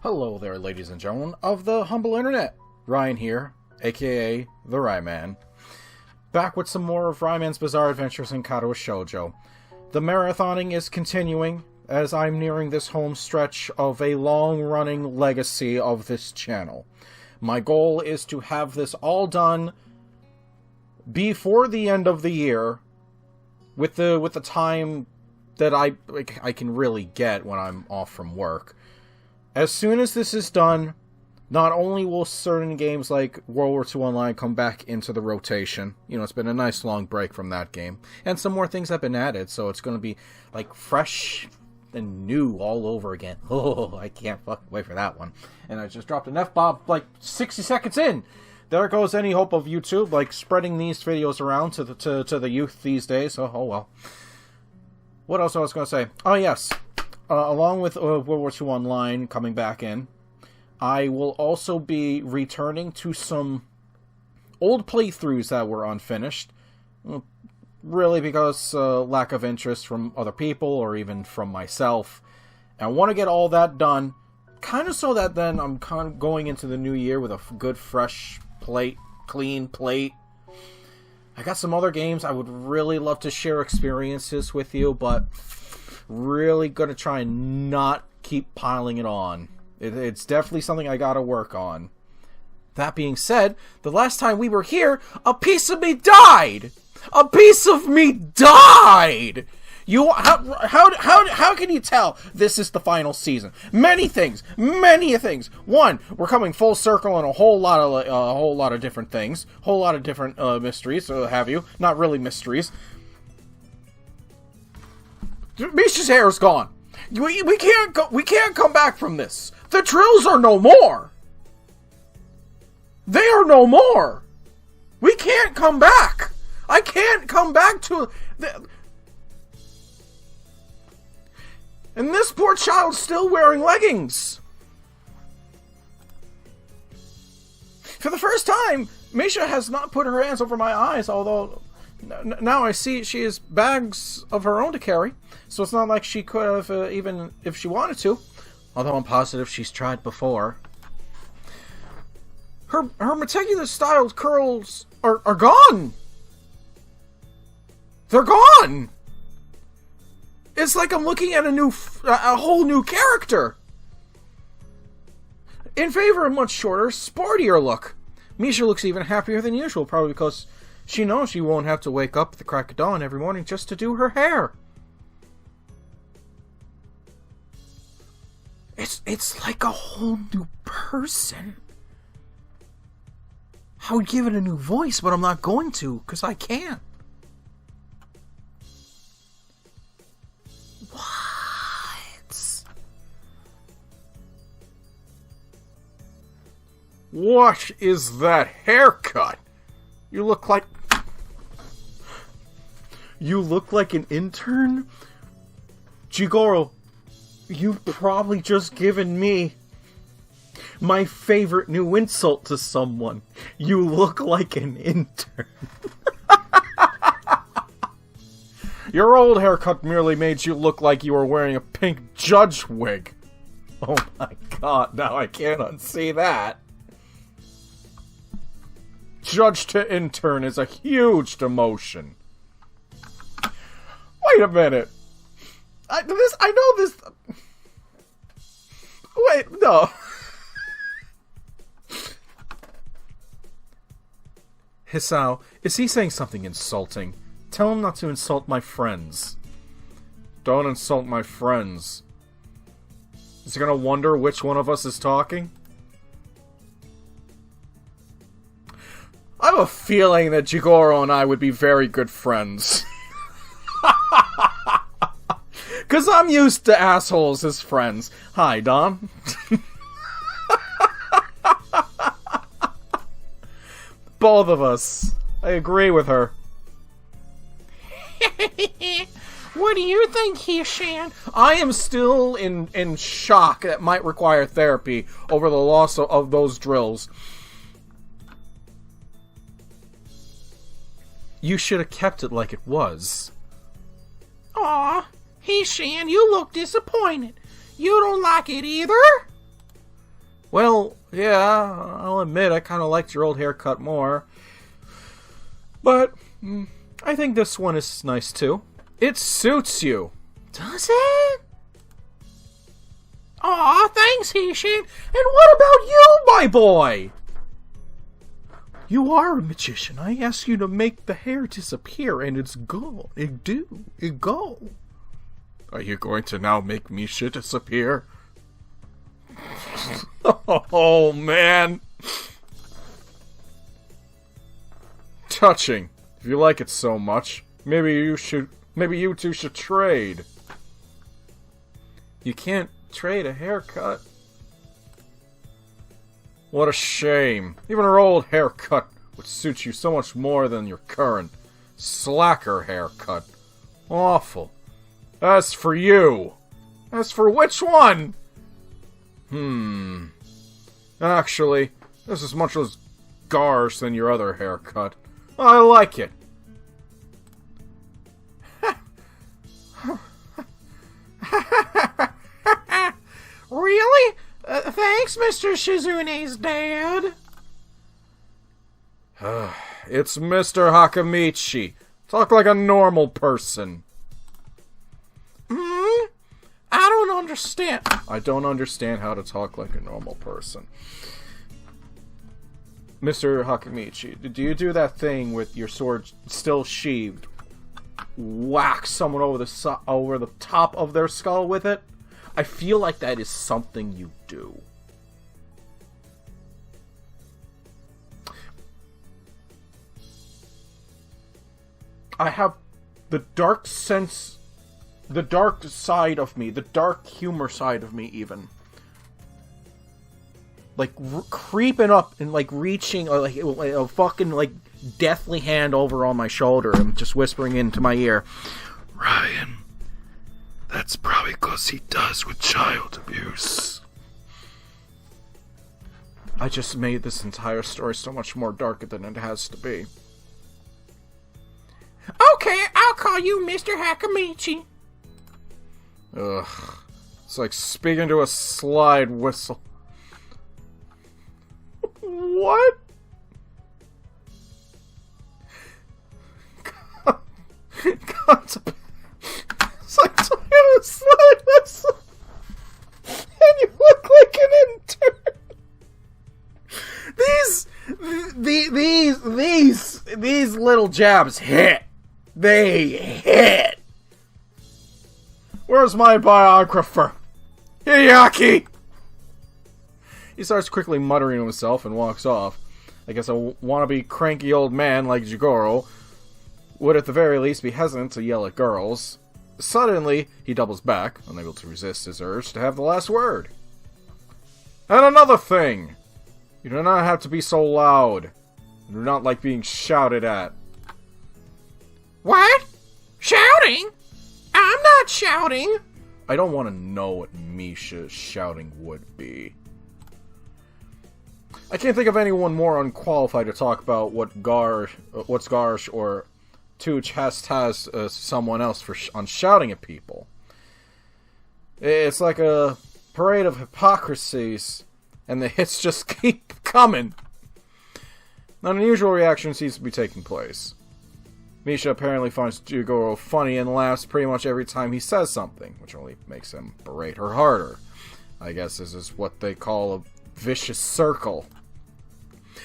Hello there, ladies and gentlemen of the humble internet. Ryan here, aka the Ryman. Back with some more of Ryman's Bizarre Adventures in Katawa Shoujo. The marathoning is continuing as I'm nearing this home stretch of a long-running legacy of this channel. My goal is to have this all done before the end of the year, with the time that I can really get when I'm off from work. As soon as this is done, not only will certain games like World War II Online come back into the rotation, it's been a nice long break from that game, and some more things have been added, so it's going to be like fresh and new all over again. Oh, I can't fucking wait for that one. And I just dropped an F-bomb like 60 seconds in. There goes any hope of YouTube, like, spreading these videos around to the youth these days. Oh well. What else I was going to say? Oh, yes. Along with World War II Online coming back in, I will also be returning to some old playthroughs that were unfinished. Really because lack of interest from other people or even from myself. And I want to get all that done, kind of so that then I'm kind of going into the new year with a good, fresh plate, clean plate. I got some other games I would really love to share experiences with you, but really gonna try and not keep piling it on. It's definitely something I gotta work on. That being said, the last time we were here, a piece of me died! A piece of me died! How can you tell this is the final season? Many things. One, we're coming full circle on a whole lot of different things, whole lot of different mysteries, or have you? Not really mysteries. Misha's hair is gone. We can't come back from this. The drills are no more. They are no more. We can't come back. I can't come back to and this poor child's still wearing leggings. For the first time, Misha has not put her hands over my eyes, although now I see she has bags of her own to carry, so it's not like she could have, even if she wanted to. Although I'm positive she's tried before. Her meticulous styled curls are gone! They're gone! It's like I'm looking at a whole new character! In favor of a much shorter, sportier look. Misha looks even happier than usual, probably because she knows she won't have to wake up at the crack of dawn every morning just to do her hair. It's like a whole new person. I would give it a new voice, but I'm not going to, because I can't. What is that haircut? You look like an intern? Jigoro, you've probably just given me my favorite new insult to someone. You look like an intern. Your old haircut merely made you look like you were wearing a pink judge wig. Oh my god, now I can't unsee that. Judge to intern is a huge demotion. Wait a minute. I know this. Wait, no. Hisao, is he saying something insulting? Tell him not to insult my friends. Don't insult my friends. Is he gonna wonder which one of us is talking? I have a feeling that Jigoro and I would be very good friends. Because I'm used to assholes as friends. Hi, Don. Both of us. I agree with her. What do you think, Hishan? I am still in shock that might require therapy over the loss of those drills. You should have kept it like it was. Aw, Hishan, you look disappointed. You don't like it either? Well, yeah, I'll admit I kind of liked your old haircut more. But I think this one is nice too. It suits you. Does it? Aw, thanks, Hishin. And what about you, my boy? You are a magician. I asked you to make the hair disappear, and it's go. It go. Are you going to now make Misha disappear? Oh, man. Touching. If you like it so much, maybe you two should trade. You can't trade a haircut. What a shame. Even her old haircut would suit you so much more than your current slacker haircut. Awful. As for you. As for which one? Actually, this is much less garish than your other haircut. I like it. Really? Thanks, Mr. Shizune's dad. It's Mr. Hakamichi. Talk like a normal person. I don't understand. I don't understand how to talk like a normal person. Mr. Hakamichi, do you do that thing with your sword still sheathed? Whack someone over the top of their skull with it? I feel like that is something you do. I have the dark sense, the dark side of me, the dark humor side of me even. Like, creeping up and, like, reaching, or, like, a fucking, like, deathly hand over on my shoulder and just whispering into my ear, Ryan, that's probably because he does with child abuse. I just made this entire story so much more darker than it has to be. Okay, I'll call you Mr. Hakamichi. Ugh. It's like speaking to a slide whistle. What? God, it's like talking to a slide whistle. And you look like an intern. These little jabs hit. They hit. Where's my biographer? Hideaki! He starts quickly muttering to himself and walks off. I guess a wannabe cranky old man like Jigoro would at the very least be hesitant to yell at girls. Suddenly, he doubles back, unable to resist his urge to have the last word. And another thing! You do not have to be so loud. I do not like being shouted at. What? Shouting? I'm not shouting! I don't want to know what Misha's shouting would be. I can't think of anyone more unqualified to talk about what's garish or to chastise someone else on shouting at people. It's like a parade of hypocrisies, and the hits just keep coming. An unusual reaction seems to be taking place. Misha apparently finds Jigoro funny and laughs pretty much every time he says something, which only makes him berate her harder. I guess this is what they call a vicious circle.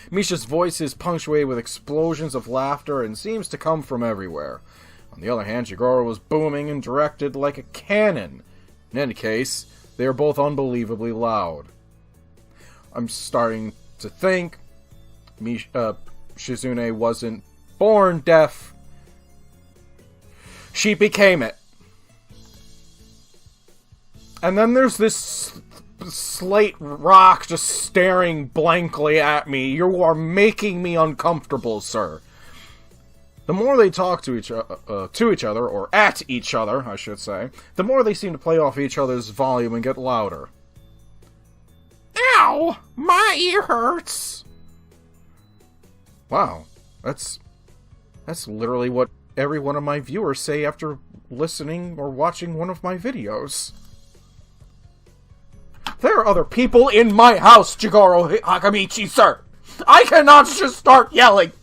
Misha's voice is punctuated with explosions of laughter and seems to come from everywhere. On the other hand, Jigoro was booming and directed like a cannon. In any case, they are both unbelievably loud. I'm starting to think Shizune wasn't born deaf. She became it. And then there's this slate rock just staring blankly at me. You are making me uncomfortable, sir. The more they talk to each other, or at each other, I should say, the more they seem to play off each other's volume and get louder. Ow! My ear hurts! Wow, that's literally what every one of my viewers say after listening or watching one of my videos. There are other people in my house, Jigoro Hakamichi, sir! I cannot just start yelling!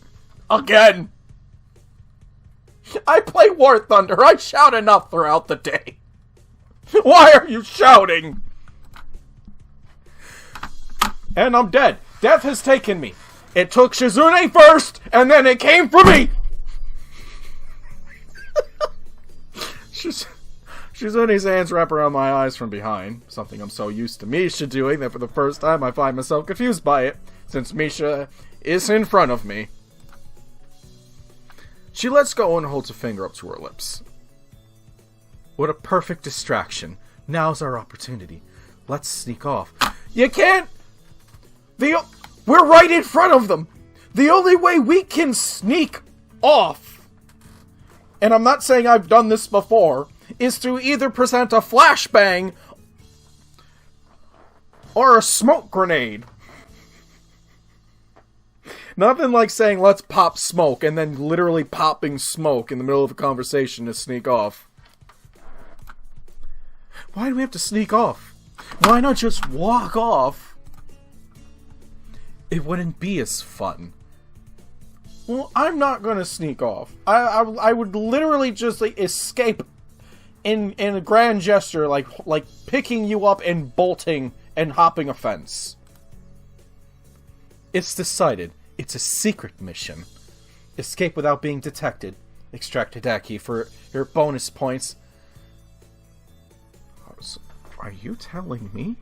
Again! I play War Thunder. I shout enough throughout the day. Why are you shouting? And I'm dead. Death has taken me. It took Shizune first, and then it came for me! Shizune's hands wrap around my eyes from behind, something I'm so used to Misha doing that for the first time I find myself confused by it, since Misha is in front of me. She lets go and holds a finger up to her lips. What a perfect distraction. Now's our opportunity. Let's sneak off. You can't! We're right in front of them! The only way we can sneak off, and I'm not saying I've done this before, is to either present a flashbang or a smoke grenade. Nothing like saying, let's pop smoke, and then literally popping smoke in the middle of a conversation to sneak off. Why do we have to sneak off? Why not just walk off? It wouldn't be as fun. Well, I'm not gonna sneak off. I would literally just like, escape in a grand gesture, like picking you up and bolting and hopping a fence. It's decided. It's a secret mission. Escape without being detected. Extract Hideki for your bonus points. Are you telling me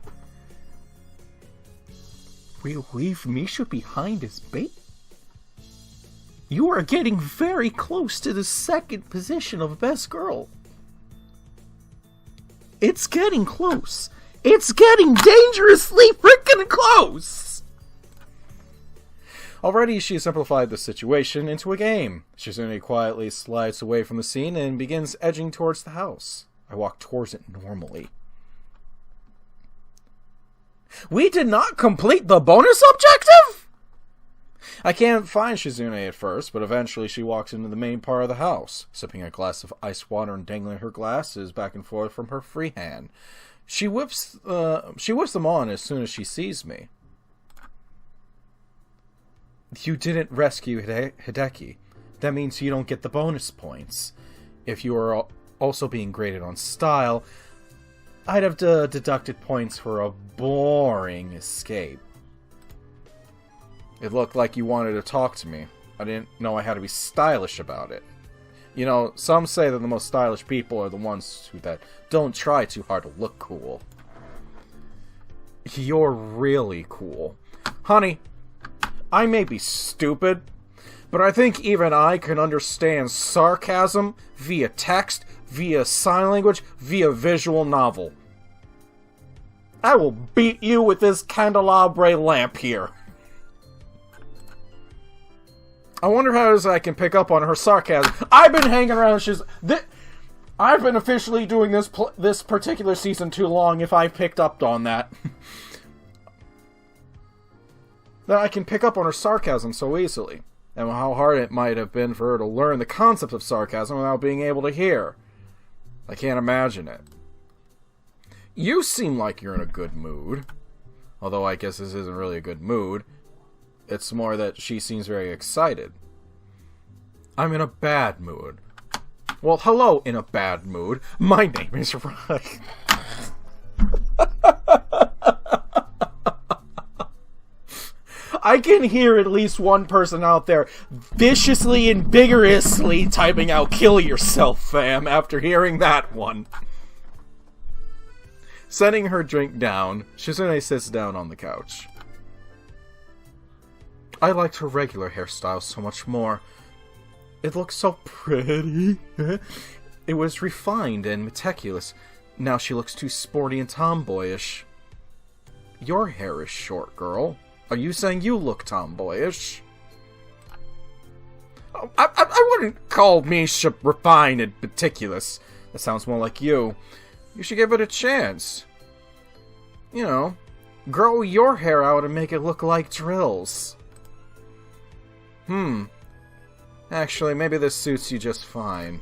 we leave Misha behind as bait? You are getting very close to the second position of best girl. It's getting close. It's getting dangerously freaking close! Already she simplified the situation into a game. Shizune quietly slides away from the scene and begins edging towards the house. I walk towards it normally. We did not complete the bonus objective?! I can't find Shizune at first, but eventually she walks into the main part of the house, sipping a glass of ice water and dangling her glasses back and forth from her free hand. She whips them on as soon as she sees me. You didn't rescue Hideki. That means you don't get the bonus points. If you are also being graded on style, I'd have deducted points for a boring escape. It looked like you wanted to talk to me. I didn't know I had to be stylish about it. You know, some say that the most stylish people are the ones that don't try too hard to look cool. You're really cool. Honey, I may be stupid, but I think even I can understand sarcasm via text, via sign language, via visual novel. I will beat you with this candelabra lamp here. I wonder how I can pick up on her sarcasm. I've been hanging around. I've been officially doing this particular season too long if I picked up on that. That I can pick up on her sarcasm so easily. And how hard it might have been for her to learn the concept of sarcasm without being able to hear. I can't imagine it. You seem like you're in a good mood. Although I guess this isn't really a good mood. It's more that she seems very excited. I'm in a bad mood. Well, hello, in a bad mood. My name is Ryan. I can hear at least one person out there viciously and vigorously typing out "kill yourself, fam," after hearing that one. Setting her drink down, Shizune sits down on the couch. I liked her regular hairstyle so much more. It looked so pretty. It was refined and meticulous. Now she looks too sporty and tomboyish. Your hair is short, girl. Are you saying you look tomboyish? I wouldn't call Misha refined and meticulous. That sounds more like you. You should give it a chance. You know, grow your hair out and make it look like drills. Actually, maybe this suits you just fine.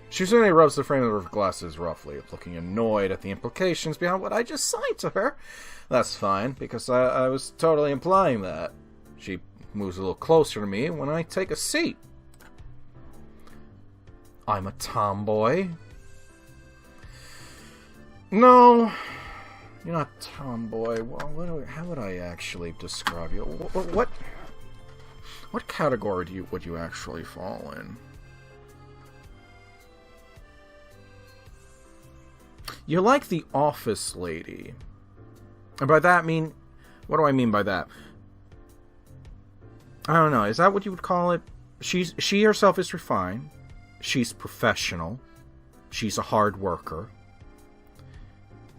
Shizune rubs the frame of her glasses roughly, looking annoyed at the implications behind what I just signed to her. That's fine, because I was totally implying that. She moves a little closer to me when I take a seat. I'm a tomboy. No, you're not tomboy. Well, how would I actually describe you? What category would you actually fall in? You're like the office lady. And by that what do I mean by that? I don't know, is that what you would call it? She herself is refined. She's professional. She's a hard worker.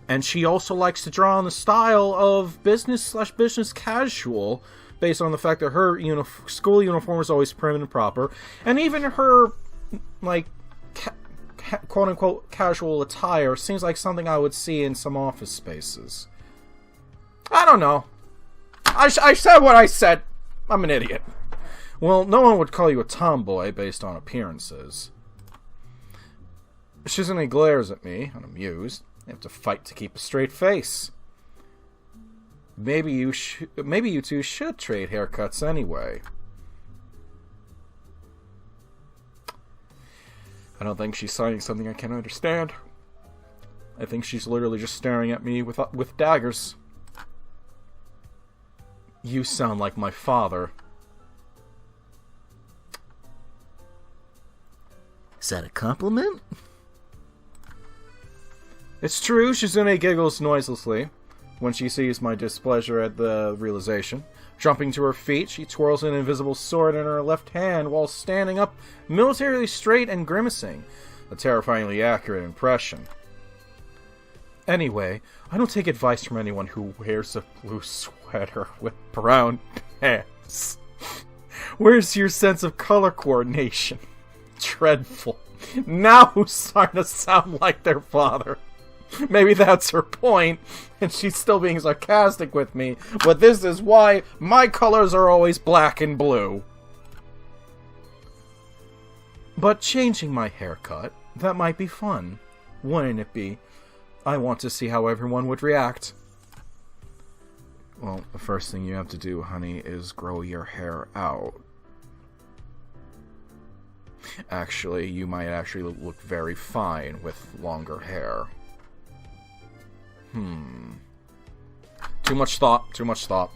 And she also likes to draw on the style of business casual, based on the fact that her school uniform is always prim and proper. And even her, like, quote-unquote casual attire seems like something I would see in some office spaces. I don't know. I said what I said. I'm an idiot. Well, no one would call you a tomboy based on appearances. Shizune glares at me, unamused. You have to fight to keep a straight face. Maybe you two should trade haircuts anyway. I don't think she's signing something I can't understand. I think she's literally just staring at me with daggers. You sound like my father. Is that a compliment? It's true, Shizune giggles noiselessly when she sees my displeasure at the realization. Jumping to her feet, she twirls an invisible sword in her left hand while standing up militarily straight and grimacing. A terrifyingly accurate impression. Anyway, I don't take advice from anyone who wears a blue sweater with brown pants. Where's your sense of color coordination? Dreadful. Now who's starting to sound like their father? Maybe that's her point, and she's still being sarcastic with me, but this is why my colors are always black and blue. But changing my haircut, that might be fun. Wouldn't it be? I want to see how everyone would react. Well, the first thing you have to do, honey, is grow your hair out. Actually, you might actually look very fine with longer hair. Too much thought.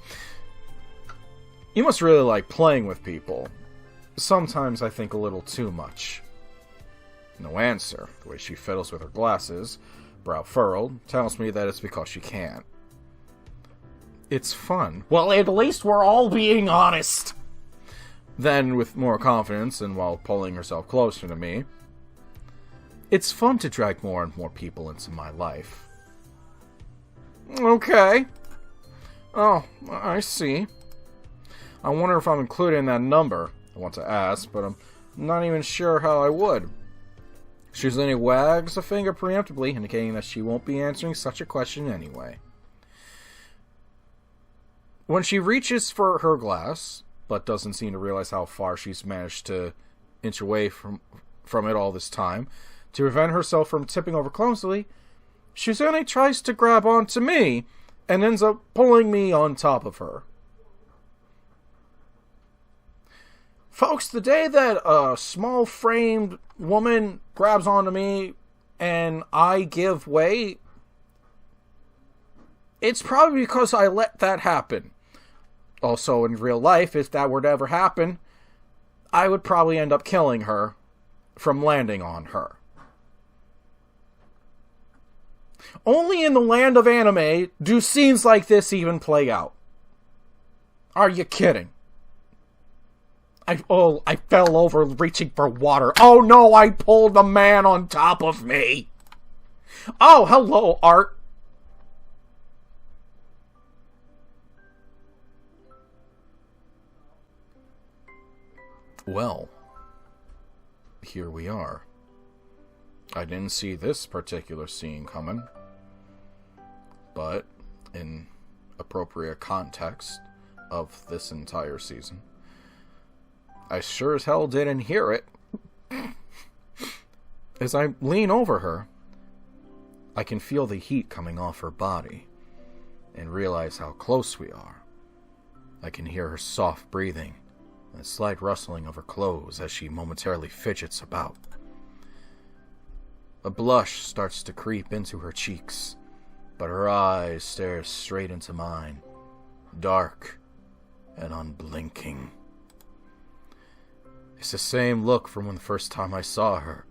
You must really like playing with people. Sometimes I think a little too much. No answer. The way she fiddles with her glasses, brow furrowed, tells me that it's because she can't. It's fun. Well, at least we're all being honest. Then, with more confidence, and while pulling herself closer to me, it's fun to drag more and more people into my life. Okay. Oh, I see. I wonder if I'm included in that number. I want to ask, but I'm not even sure how I would. Shizune wags a finger preemptively, indicating that she won't be answering such a question anyway. When she reaches for her glass, but doesn't seem to realize how far she's managed to inch away from it all this time, to prevent herself from tipping over clumsily, Shizune tries to grab onto me, and ends up pulling me on top of her. Folks, the day that a small-framed woman grabs onto me, and I give way, it's probably because I let that happen. Also, in real life, if that were to ever happen, I would probably end up killing her from landing on her. Only in the land of anime do scenes like this even play out. Are you kidding? I fell over reaching for water. Oh no, I pulled a man on top of me. Oh, hello, Art. Well, here we are. I didn't see this particular scene coming, but in appropriate context of this entire season, I sure as hell didn't hear it. As I lean over her, I can feel the heat coming off her body and realize how close we are. I can hear her soft breathing and a slight rustling of her clothes as she momentarily fidgets about. A blush starts to creep into her cheeks, but her eyes stare straight into mine, dark and unblinking. It's the same look from when the first time I saw her,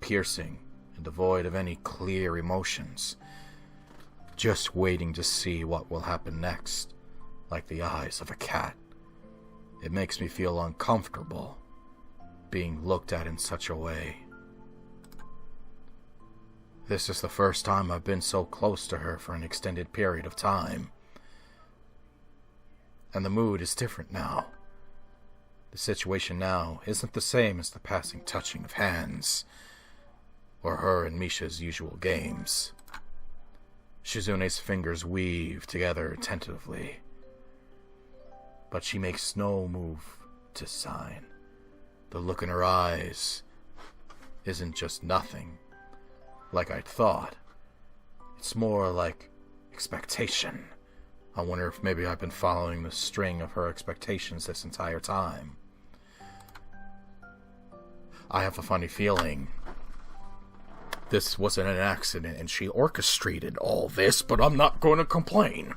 piercing and devoid of any clear emotions, just waiting to see what will happen next, like the eyes of a cat. It makes me feel uncomfortable, being looked at in such a way. This is the first time I've been so close to her for an extended period of time. And the mood is different now. The situation now isn't the same as the passing touching of hands, or her and Misha's usual games. Shizune's fingers weave together tentatively, but she makes no move to sign. The look in her eyes isn't just nothing, like I'd thought. It's more like expectation. I wonder if maybe I've been following the string of her expectations this entire time. I have a funny feeling this wasn't an accident and she orchestrated all this, but I'm not going to complain.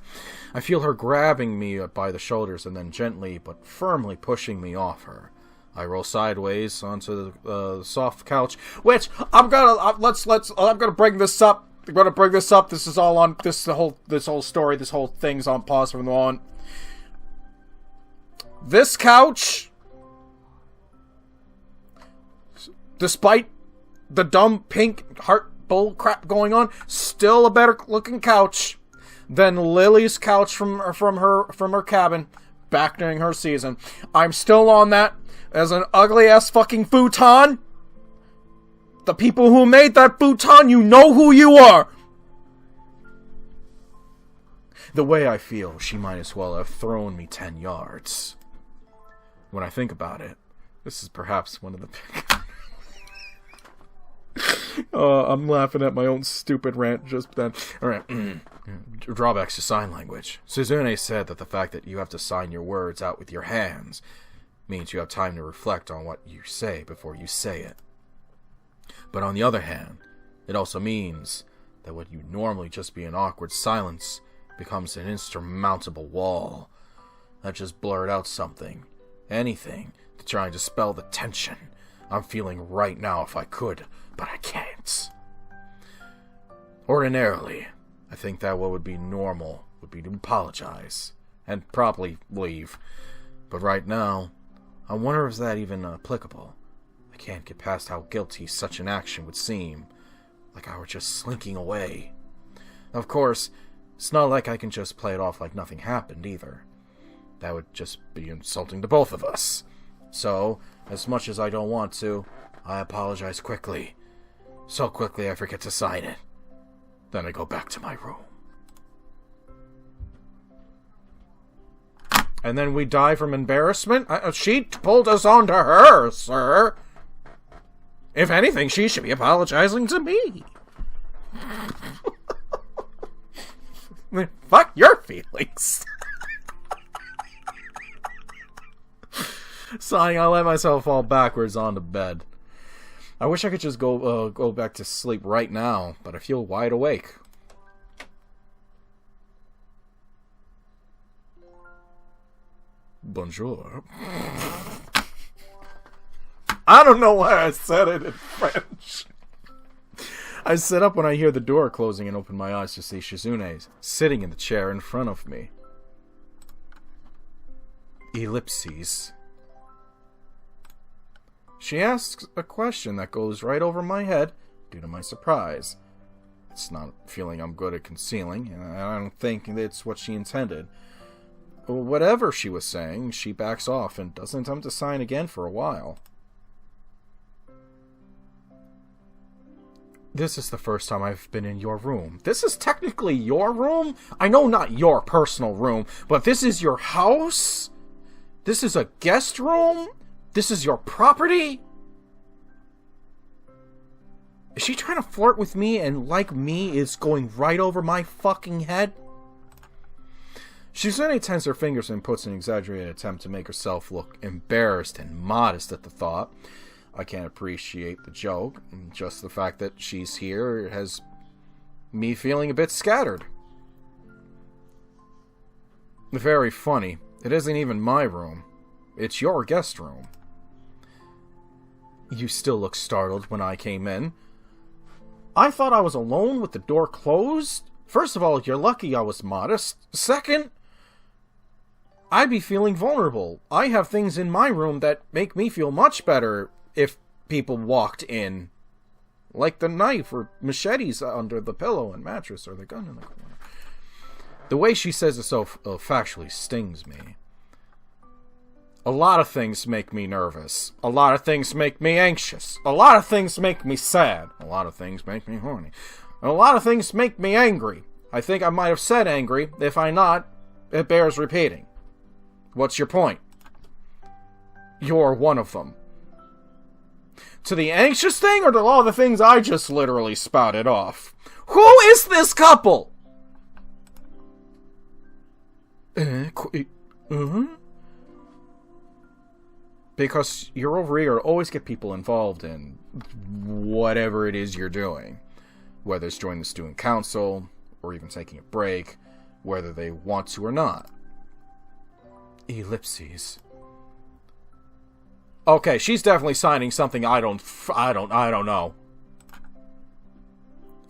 I feel her grabbing me by the shoulders and then gently but firmly pushing me off her. I roll sideways onto the soft couch, which I'm gonna bring this up. I'm gonna bring this up. This is all on this whole story. This whole thing's on pause from now on. This couch, despite the dumb pink heart bull crap going on, still a better looking couch than Lily's couch from her cabin back during her season. I'm still on that as an ugly ass fucking futon. The people who made that futon, you know who you are. The way I feel, she might as well have thrown me 10 yards. When I think about it, this is perhaps one of the I'm laughing at my own stupid rant just then. Alright. Drawbacks to sign language. Suzune said that the fact that you have to sign your words out with your hands means you have time to reflect on what you say before you say it. But on the other hand, it also means that what you normally just be an awkward silence becomes an insurmountable wall that just blurred out something, anything, to try and dispel the tension I'm feeling right now if I could, but I can't. Ordinarily, I think that what would be normal would be to apologize and probably leave. But right now, I wonder if that even applicable. I can't get past how guilty such an action would seem, like I were just slinking away. Of course, it's not like I can just play it off like nothing happened either. That would just be insulting to both of us. So, as much as I don't want to, I apologize quickly. So quickly I forget to sign it. Then I go back to my room. And then we die from embarrassment? She pulled us onto her, sir. If anything, she should be apologizing to me. Fuck your feelings. Sighing, I let myself fall backwards onto bed. I wish I could just go back to sleep right now, but I feel wide awake. Bonjour. I don't know why I said it in French. I sit up when I hear the door closing and open my eyes to see Shizune sitting in the chair in front of me. Ellipses. She asks a question that goes right over my head due to my surprise. It's not a feeling I'm good at concealing, and I don't think it's what she intended. Whatever she was saying, she backs off and doesn't attempt to sign again for a while. This is the first time I've been in your room. This is technically your room? I know not your personal room, but this is your house? This is a guest room? This is your property? Is she trying to flirt with me and, like me, is going right over my fucking head? She suddenly tenses her fingers and puts an exaggerated attempt to make herself look embarrassed and modest at the thought. I can't appreciate the joke. Just the fact that she's here has me feeling a bit scattered. Very funny. It isn't even my room. It's your guest room. You still look startled when I came in. I thought I was alone with the door closed. First of all, you're lucky I was modest. Second, I'd be feeling vulnerable. I have things in my room that make me feel much better if people walked in. Like the knife or machetes under the pillow and mattress or the gun in the corner. The way she says it so factually stings me. A lot of things make me nervous. A lot of things make me anxious. A lot of things make me sad. A lot of things make me horny. And a lot of things make me angry. I think I might have said angry. If I'm not, it bears repeating. What's your point? You're one of them. To the anxious thing or to all the things I just literally spouted off? Who is this couple? Because you're over here to always get people involved in whatever it is you're doing. Whether it's joining the student council, or even taking a break, whether they want to or not. Ellipses. Okay, she's definitely signing something I don't know.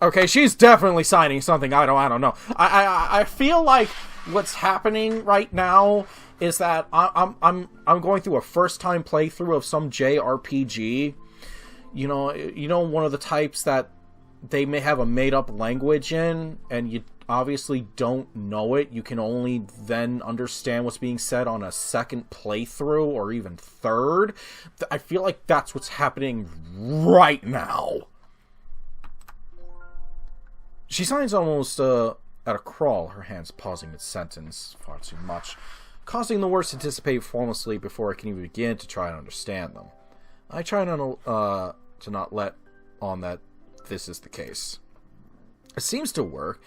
Okay, she's definitely signing something I don't know. I feel like what's happening right now is that I'm going through a first time playthrough of some JRPG. You know one of the types that they may have a made up language in, and you obviously don't know it. You can only then understand what's being said on a second playthrough or even third. I feel like that's what's happening right now. She signs almost at a crawl, her hands pausing mid-sentence far too much, causing the words to dissipate formlessly before I can even begin to try and understand them. I try to not let on that this is the case. It seems to work,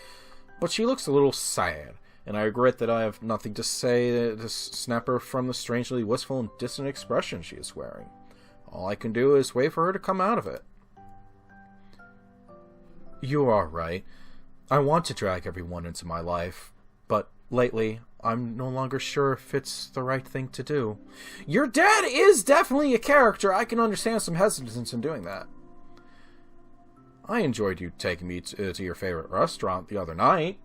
but she looks a little sad, and I regret that I have nothing to say to snap her from the strangely wistful and distant expression she is wearing. All I can do is wait for her to come out of it. You are right. I want to drag everyone into my life, but lately, I'm no longer sure if it's the right thing to do. Your dad is definitely a character. I can understand some hesitance in doing that. I enjoyed you taking me to your favorite restaurant the other night.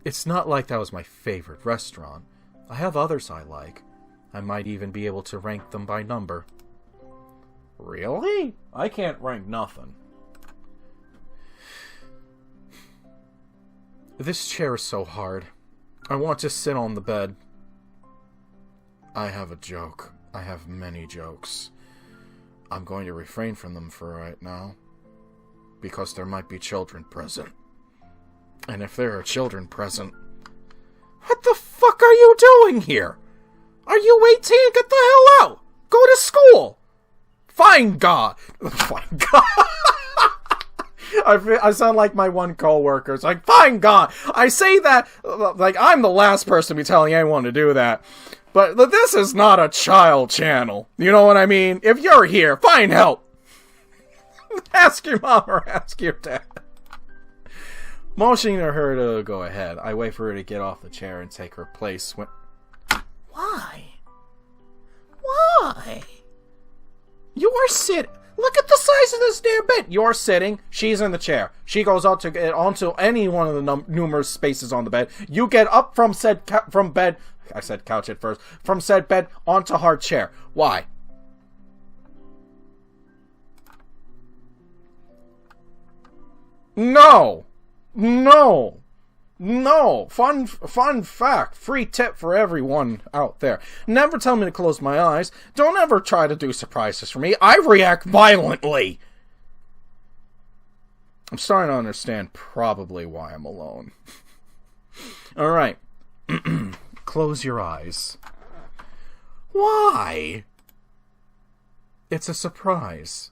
It's not like that was my favorite restaurant. I have others I like. I might even be able to rank them by number. Really? I can't rank nothing. This chair is so hard. I want to sit on the bed. I have a joke. I have many jokes. I'm going to refrain from them for right now, because there might be children present. And if there are children present... What the fuck are you doing here? Are you 18? Get the hell out! Go to school! Fine God! Fine God! I sound like my one coworker. It's like, fine God! I say that like I'm the last person to be telling anyone to do that. But this is not a child channel. You know what I mean? If you're here, find help. Ask your mom or ask your dad. Motioning to her to go ahead, I wait for her to get off the chair and take her place when... Why? Why? You are sitting... Look at the size of this damn bed. You're sitting. She's in the chair. She goes out to get onto any one of the numerous spaces on the bed. You get up from said from bed... I said couch at first. From said bed onto her chair. Why? No. No. No. Fun fact. Free tip for everyone out there. Never tell me to close my eyes. Don't ever try to do surprises for me. I react violently. I'm starting to understand probably why I'm alone. Alright. Close your eyes. Why? It's a surprise.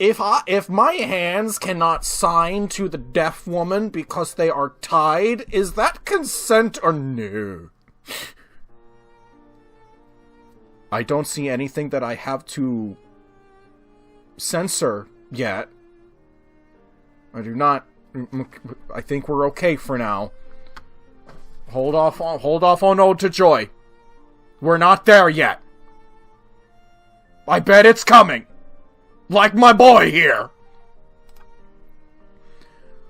If my hands cannot sign to the deaf woman because they are tied, is that consent or no? I don't see anything that I have to censor yet. I do not. I think we're okay for now. Hold off on Ode to Joy. We're not there yet. I bet it's coming. Like my boy here.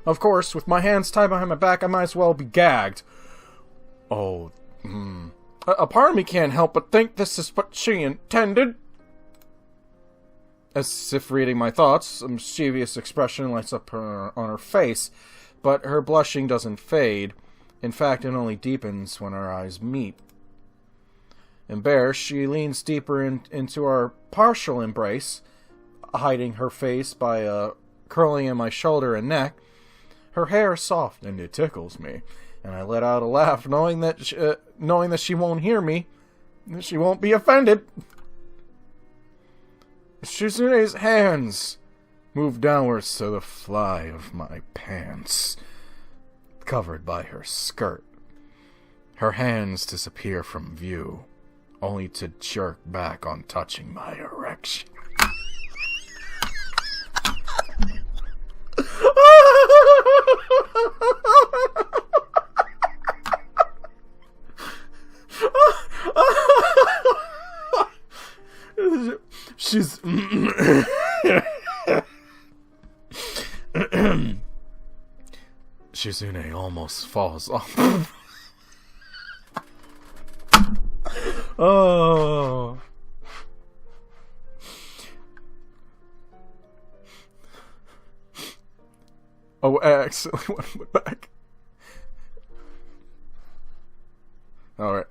Of course, with my hands tied behind my back, I might as well be gagged. Oh, A part of me can't help but think this is what she intended. As if reading my thoughts, a mischievous expression lights up on her face, but her blushing doesn't fade. In fact, it only deepens when our eyes meet. Embarrassed, she leans deeper into our partial embrace, hiding her face by curling in my shoulder and neck. Her hair is soft, and it tickles me, and I let out a laugh, knowing that she won't hear me, and she won't be offended. Shizune's hands move downwards to the fly of my pants, covered by her skirt. Her hands disappear from view, only to jerk back on touching my erection. Shizune almost falls off. Oh. Oh, I accidentally went back. Alright.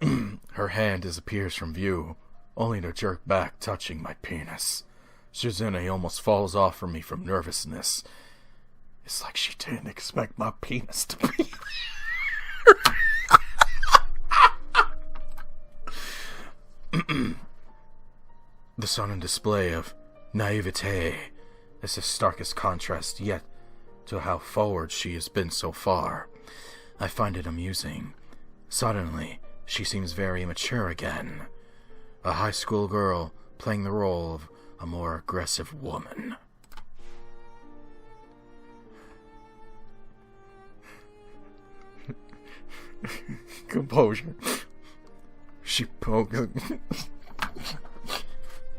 Her hand disappears from view, only to jerk back, touching my penis. Shizune almost falls off from me from nervousness. It's like she didn't expect my penis to be there. The sudden display of naivete is the starkest contrast yet to how forward she has been so far. I find it amusing. Suddenly, she seems very mature again. A high school girl playing the role of a more aggressive woman. Composure. She poked.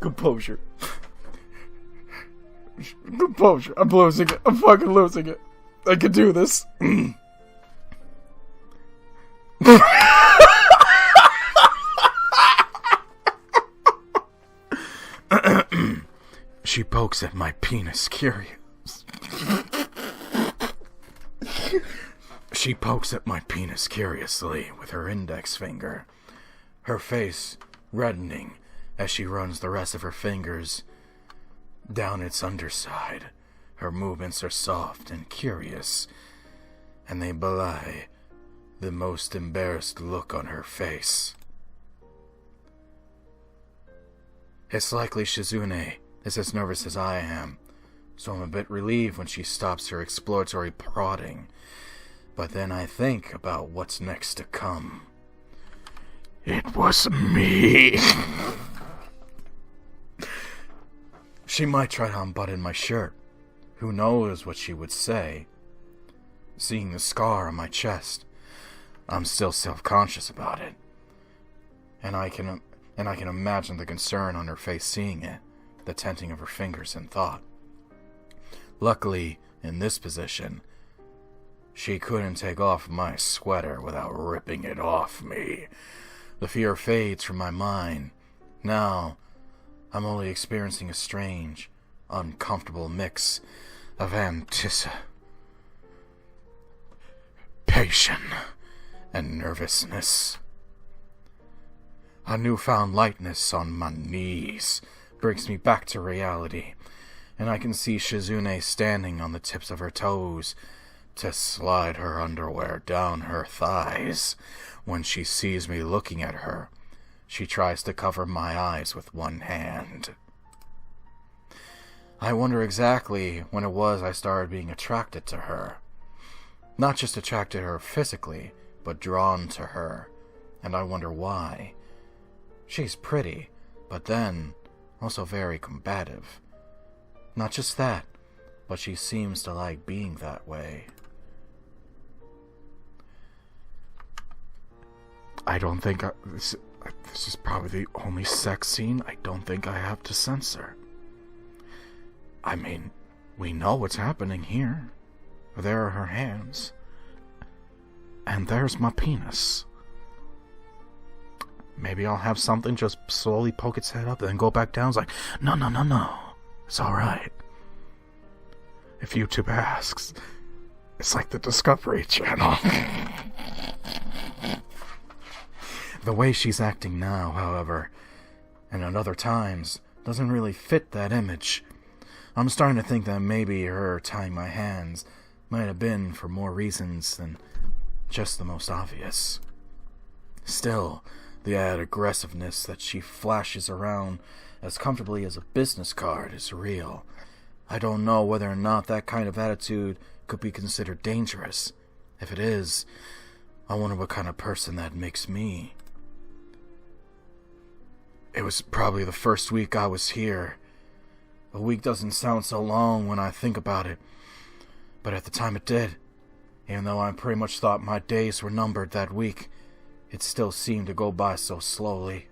Composure. Composure. I'm losing it. I'm fucking losing it. I can do this. She pokes at my penis, curious. She pokes at my penis curiously with her index finger, her face reddening as she runs the rest of her fingers down its underside. Her movements are soft and curious, and they belie the most embarrassed look on her face. It's likely Shizune is as nervous as I am, so I'm a bit relieved when she stops her exploratory prodding. But then I think about what's next to come. It was me. She might try to unbutton my shirt. Who knows what she would say? Seeing the scar on my chest, I'm still self-conscious about it. And I can imagine the concern on her face seeing it, the tenting of her fingers in thought. Luckily, in this position, she couldn't take off my sweater without ripping it off me. The fear fades from my mind. Now, I'm only experiencing a strange, uncomfortable mix of anticipation and nervousness. A newfound lightness on my knees brings me back to reality, and I can see Shizune standing on the tips of her toes to slide her underwear down her thighs. When she sees me looking at her, she tries to cover my eyes with one hand. I wonder exactly when it was I started being attracted to her. Not just attracted to her physically, but drawn to her. And I wonder why. She's pretty, but then also very combative. Not just that, but she seems to like being that way. I don't think this is probably the only sex scene I don't think I have to censor. I mean, we know what's happening here. There are her hands. And there's my penis. Maybe I'll have something just slowly poke its head up and then go back down. It's like, no. It's alright. If YouTube asks, it's like the Discovery Channel. The way she's acting now, however, and at other times, doesn't really fit that image. I'm starting to think that maybe her tying my hands might have been for more reasons than just the most obvious. Still, the added aggressiveness that she flashes around as comfortably as a business card is real. I don't know whether or not that kind of attitude could be considered dangerous. If it is, I wonder what kind of person that makes me. It was probably the first week I was here. A week doesn't sound so long when I think about it, but at the time it did. Even though I pretty much thought my days were numbered that week, it still seemed to go by so slowly.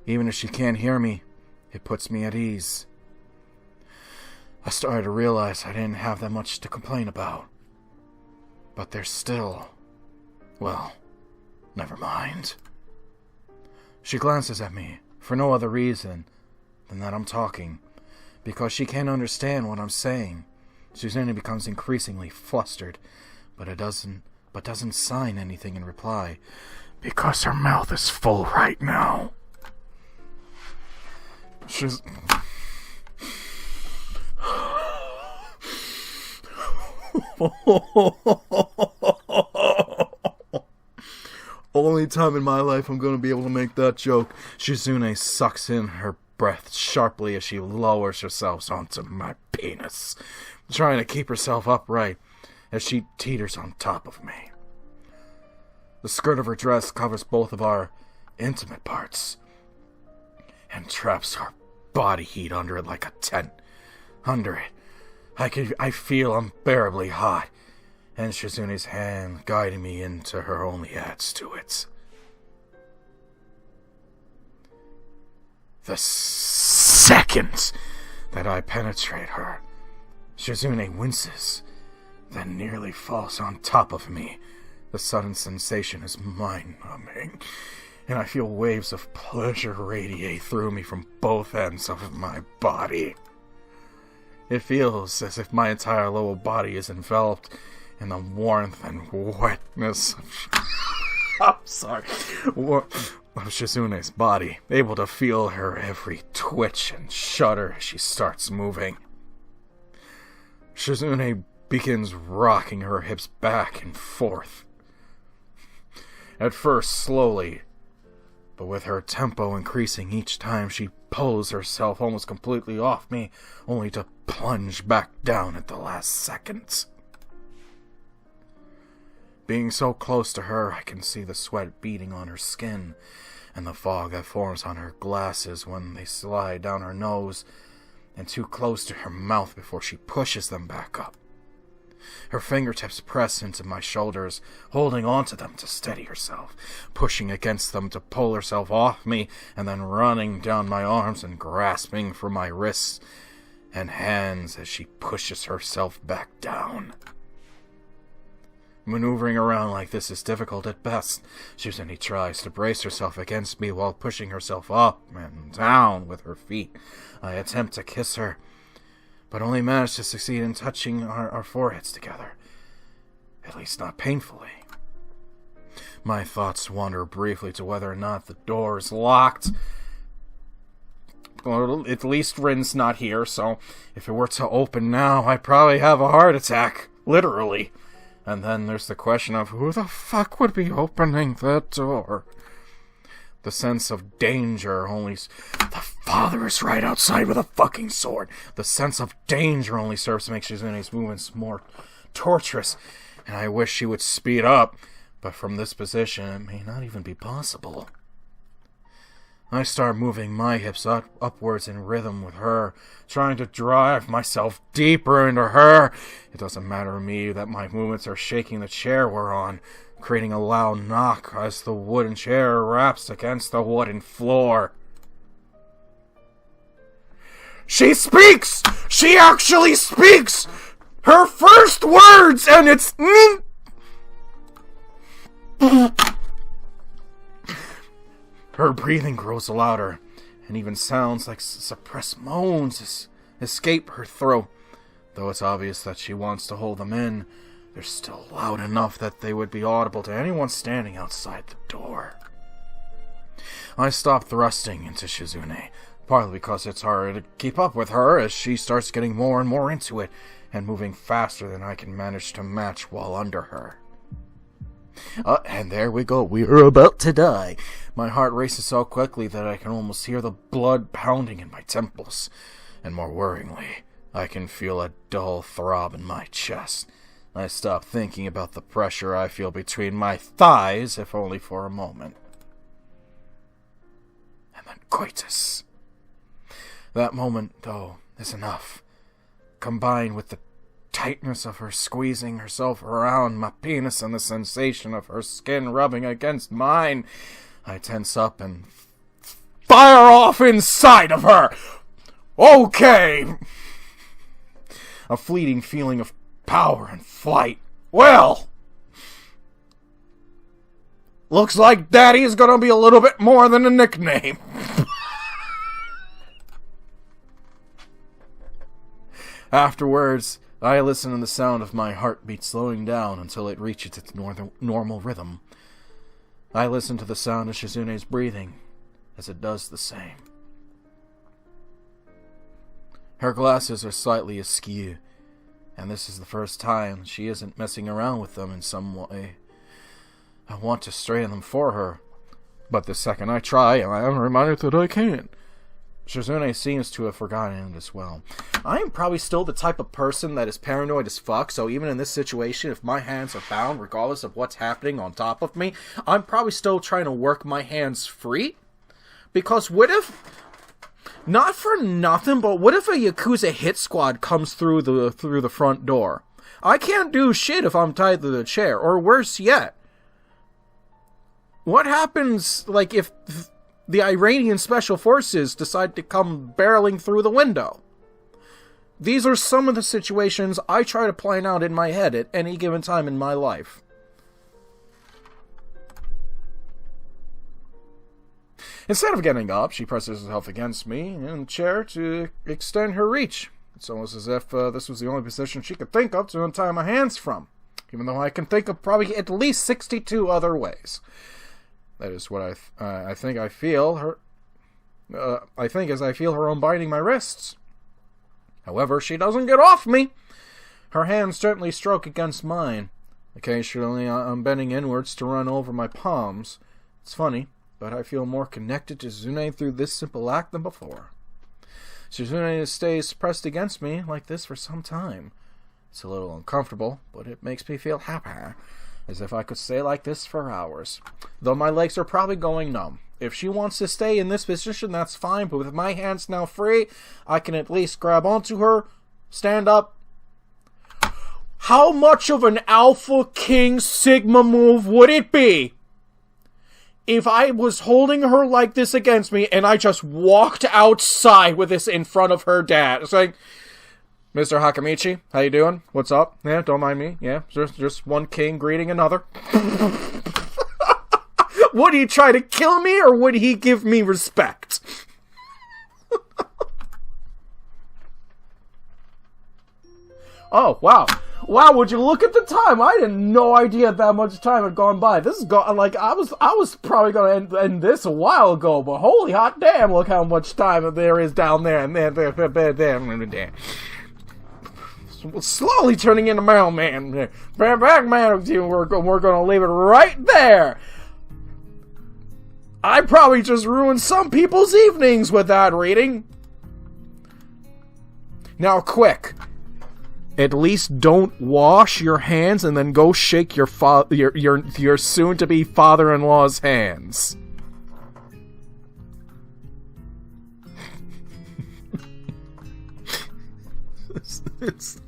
Even if she can't hear me, it puts me at ease. I started to realize I didn't have that much to complain about. But there's still... well, never mind. She glances at me, for no other reason than that I'm talking, because she can't understand what I'm saying. Susanna becomes increasingly flustered, but doesn't sign anything in reply, because her mouth is full right now. She's... Only time in my life I'm going to be able to make that joke. Shizune sucks in her breath sharply as she lowers herself onto my penis, trying to keep herself upright as she teeters on top of me. The skirt of her dress covers both of our intimate parts and traps our body heat under it like a tent. Under it, I feel unbearably hot, and Shizune's hand guiding me into her only adds to it. The second that I penetrate her, Shizune winces, then nearly falls on top of me. The sudden sensation is mind-numbing, and I feel waves of pleasure radiate through me from both ends of my body. It feels as if my entire lower body is enveloped in the warmth and wetness of Shizune's body, able to feel her every twitch and shudder as she starts moving. Shizune begins rocking her hips back and forth. At first slowly, but with her tempo increasing each time she pulls herself almost completely off me, only to plunge back down at the last second. Being so close to her, I can see the sweat beading on her skin, and the fog that forms on her glasses when they slide down her nose, and too close to her mouth before she pushes them back up. Her fingertips press into my shoulders, holding onto them to steady herself, pushing against them to pull herself off me, and then running down my arms and grasping for my wrists and hands as she pushes herself back down. Maneuvering around like this is difficult at best. Shizune tries to brace herself against me while pushing herself up and down with her feet. I attempt to kiss her, but only manage to succeed in touching our foreheads together. At least not painfully. My thoughts wander briefly to whether or not the door is locked. Well, at least Rin's not here, so if it were to open now, I'd probably have a heart attack. Literally. And then there's the question of who the fuck would be opening that door? The sense of danger only... The father is right outside with a fucking sword. The sense of danger only serves to make Shizune's movements more torturous, and I wish she would speed up, but from this position it may not even be possible. I start moving my hips upwards in rhythm with her, trying to drive myself deeper into her. It doesn't matter to me that my movements are shaking the chair we're on, creating a loud knock as the wooden chair raps against the wooden floor. She speaks! She actually speaks! Her first words, and it's... Her breathing grows louder, and even sounds like suppressed moans escape her throat. Though it's obvious that she wants to hold them in, they're still loud enough that they would be audible to anyone standing outside the door. I stop thrusting into Shizune, partly because it's harder to keep up with her as she starts getting more and more into it, and moving faster than I can manage to match while under her. And there we go. We are about to die. My heart races so quickly that I can almost hear the blood pounding in my temples. And more worryingly, I can feel a dull throb in my chest. I stop thinking about the pressure I feel between my thighs, if only for a moment. And then coitus. That moment, though, is enough. Combined with the tightness of her squeezing herself around my penis and the sensation of her skin rubbing against mine, I tense up and fire off inside of her. Okay. A fleeting feeling of power and flight. Well, looks like Daddy is gonna be a little bit more than a nickname. Afterwards, I listen to the sound of my heartbeat slowing down until it reaches its normal rhythm. I listen to the sound of Shizune's breathing as it does the same. Her glasses are slightly askew, and this is the first time she isn't messing around with them in some way. I want to straighten them for her, but the second I try, I am reminded that I can't. Shizune seems to have forgotten it as well. I am probably still the type of person that is paranoid as fuck, so even in this situation, if my hands are bound, regardless of what's happening on top of me, I'm probably still trying to work my hands free. Because what if... Not for nothing, but what if a Yakuza hit squad comes through the front door? I can't do shit if I'm tied to the chair, or worse yet. What happens, like, if the Iranian Special Forces decide to come barreling through the window? These are some of the situations I try to plan out in my head at any given time in my life. Instead of getting up, she presses herself against me in the chair to extend her reach. It's almost as if this was the only position she could think of to untie my hands from, even though I can think of probably at least 62 other ways. That is what I think I feel her. I think as I feel her unbinding my wrists. However, she doesn't get off me. Her hands gently stroke against mine. Occasionally, I'm bending inwards to run over my palms. It's funny, but I feel more connected to Shizune through this simple act than before. Shizune stays pressed against me like this for some time. It's a little uncomfortable, but it makes me feel happy, as if I could stay like this for hours. Though my legs are probably going numb. If she wants to stay in this position, that's fine, but with my hands now free, I can at least grab onto her, stand up. How much of an Alpha King Sigma move would it be if I was holding her like this against me and I just walked outside with this in front of her dad? It's like, Mr. Hakamichi, how you doing? What's up? Yeah, don't mind me. Yeah, just one king greeting another. Would he try to kill me, or would he give me respect? Oh, wow. Wow, would you look at the time? I had no idea that much time had gone by. This is like, I was probably going to end this a while ago, but holy hot damn, look how much time there is down there, and there. Slowly turning into mailman. Back, man, we're going to leave it right there. I probably just ruined some people's evenings with that reading. Now, quick. At least don't wash your hands and then go shake your soon-to-be father-in-law's hands. It's...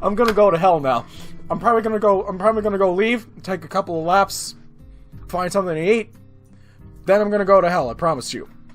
I'm gonna go to hell now. I'm probably gonna go leave, take a couple of laps, find something to eat. Then I'm gonna go to hell, I promise you.